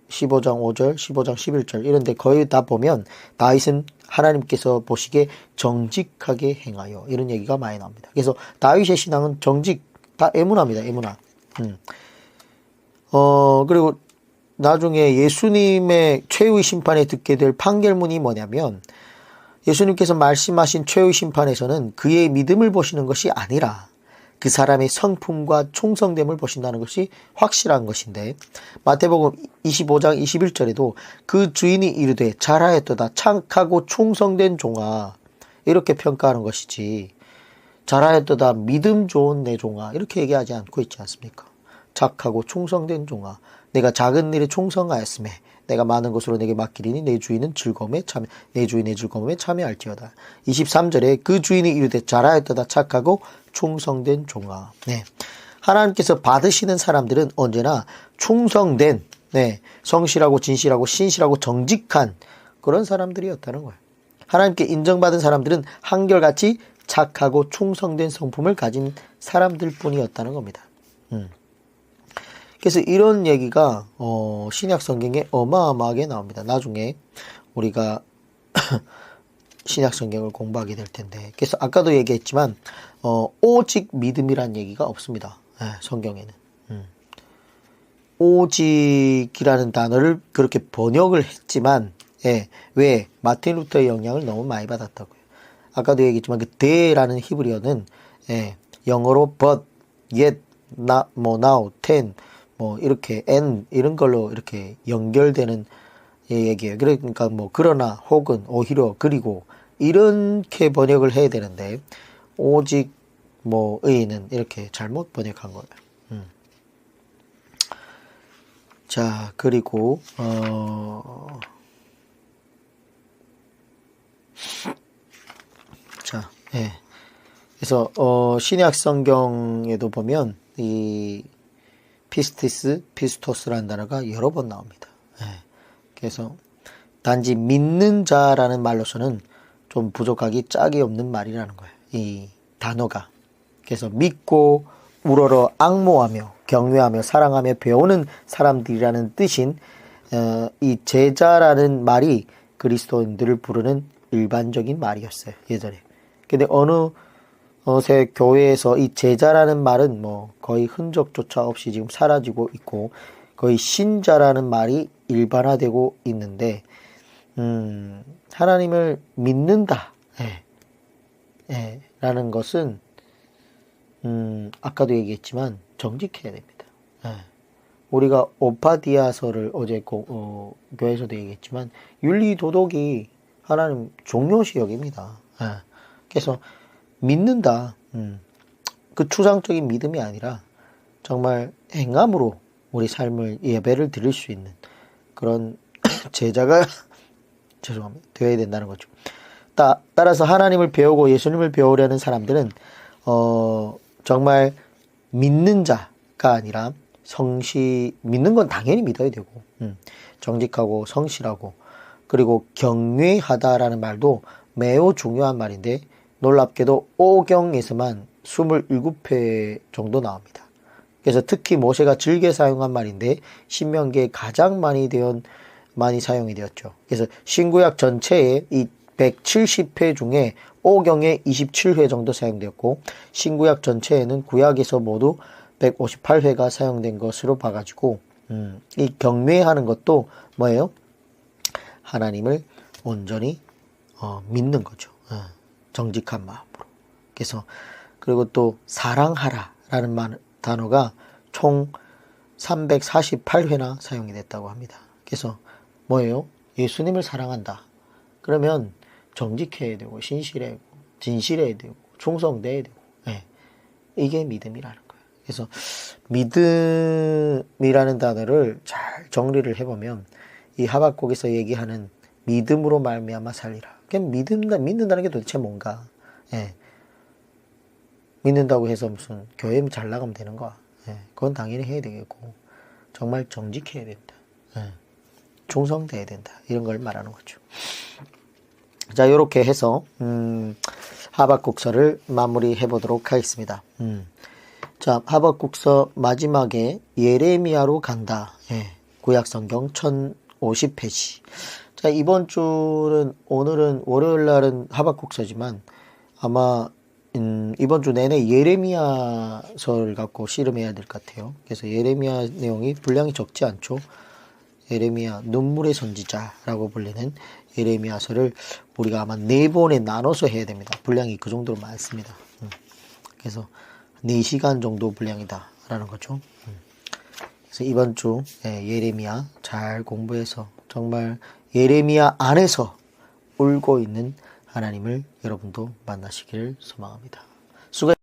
15장 5절, 15장 11절 이런데 거의 다 보면 다윗은 하나님께서 보시기에 정직하게 행하여 이런 얘기가 많이 나옵니다. 그래서 다윗의 신앙은 정직, 다 에무나입니다. 에무나. 그리고 나중에 예수님의 최후의 심판에 듣게 될 판결문이 뭐냐면 예수님께서 말씀하신 최후의 심판에서는 그의 믿음을 보시는 것이 아니라 그 사람의 성품과 충성됨을 보신다는 것이 확실한 것인데 마태복음 25장 21절에도 그 주인이 이르되 잘하였도다 착하고 충성된 종아 이렇게 평가하는 것이지 잘하였도다 믿음 좋은 내 종아 이렇게 얘기하지 않고 있지 않습니까? 착하고 충성된 종아 내가 작은 일에 충성하였음에 내가 많은 것으로 내게 맡기리니 내 주인은 내 주인의 즐거움에 참여할지어다. 23절에 그 주인이 이르되 잘하였도다 착하고 충성된 종아. 네. 하나님께서 받으시는 사람들은 언제나 충성된, 네, 성실하고 진실하고 신실하고 정직한 그런 사람들이었다는 거예요. 하나님께 인정받은 사람들은 한결같이 착하고 충성된 성품을 가진 사람들 뿐이었다는 겁니다. 그래서 이런 얘기가 신약 성경에 어마어마하게 나옵니다. 나중에 우리가 신약 성경을 공부하게 될 텐데 그래서 아까도 얘기했지만 오직 믿음이란 얘기가 없습니다. 성경에는 오직이라는 단어를 그렇게 번역을 했지만 왜? 마틴 루터의 영향을 너무 많이 받았다고요. 아까도 얘기했지만 그 대라는 히브리어는 영어로 but, yet, now, ten 이렇게 and 이런 걸로 이렇게 연결되는 얘기예요. 그러니까 그러나 혹은 오히려 그리고 이렇게 번역을 해야 되는데 오직 의는 이렇게 잘못 번역한 거예요. 자, 그리고 자, 그래서 신약 성경에도 보면 이 피스토스라는 단어가 여러 번 나옵니다. 그래서 단지 믿는 자라는 말로서는 좀 부족하기 짝이 없는 말이라는 거예요. 이 단어가. 그래서 믿고 우러러 앙모하며 경외하며 사랑하며 배우는 사람들이라는 뜻인 이 제자라는 말이 그리스도인들을 부르는 일반적인 말이었어요. 예전에. 근데 어느 교회에서 이 제자라는 말은 거의 흔적조차 없이 지금 사라지고 있고 거의 신자라는 말이 일반화되고 있는데 하나님을 믿는다 라는 것은 아까도 얘기했지만 정직해야 됩니다. 우리가 오파디아서를 어제 교회에서도 얘기했지만 윤리 도덕이 하나님 중요시 여깁니다. 그래서 믿는다. 그 추상적인 믿음이 아니라 정말 행함으로 우리 삶을 예배를 드릴 수 있는 그런 제자가 되어야 된다는 거죠. 따라서 하나님을 배우고 예수님을 배우려는 사람들은 정말 믿는 자가 아니라 믿는 건 당연히 믿어야 되고 정직하고 성실하고 그리고 경외하다라는 말도 매우 중요한 말인데 놀랍게도 오경에서만 27회 정도 나옵니다. 그래서 특히 모세가 즐겨 사용한 말인데 신명기에 가장 많이 사용이 되었죠. 그래서 신구약 전체에 이 170회 중에 오경에 27회 정도 사용되었고 신구약 전체에는 구약에서 모두 158회가 사용된 것으로 봐가지고 이 경외하는 것도 뭐예요? 하나님을 온전히 믿는 거죠. 정직한 마음으로. 그래서 그리고 또 사랑하라라는 단어가 총 348회나 사용이 됐다고 합니다. 그래서 뭐예요? 예수님을 사랑한다. 그러면 정직해야 되고 신실해야 되고 진실해야 되고 충성돼야 되고 이게 믿음이라는 거예요. 그래서 믿음이라는 단어를 잘 정리를 해보면 이 하박국에서 얘기하는 믿음으로 말미암아 살리라. 그냥 믿는다는 게 도대체 뭔가? 믿는다고 해서 무슨 교회 잘 나가면 되는 거야. 그건 당연히 해야 되겠고 정말 정직해야 된다. 충성돼야 된다. 이런 걸 말하는 거죠. 자, 이렇게 해서 하박국서를 마무리해 보도록 하겠습니다. 자, 하박국서 마지막에 예레미야로 간다. 구약성경 1050페이지. 자, 오늘은 월요일 날은 하박국서지만 아마 이번 주 내내 예레미야서를 갖고 씨름해야 될 것 같아요. 그래서 예레미야 내용이 분량이 적지 않죠. 예레미야 눈물의 선지자라고 불리는 예레미야서를 우리가 아마 4번에 나눠서 해야 됩니다. 분량이 그 정도로 많습니다. 그래서 4시간 정도 분량이다 라는 거죠. 그래서 이번 주 예레미야 잘 공부해서 정말 예레미야 안에서 울고 있는 하나님을 여러분도 만나시기를 소망합니다. 수고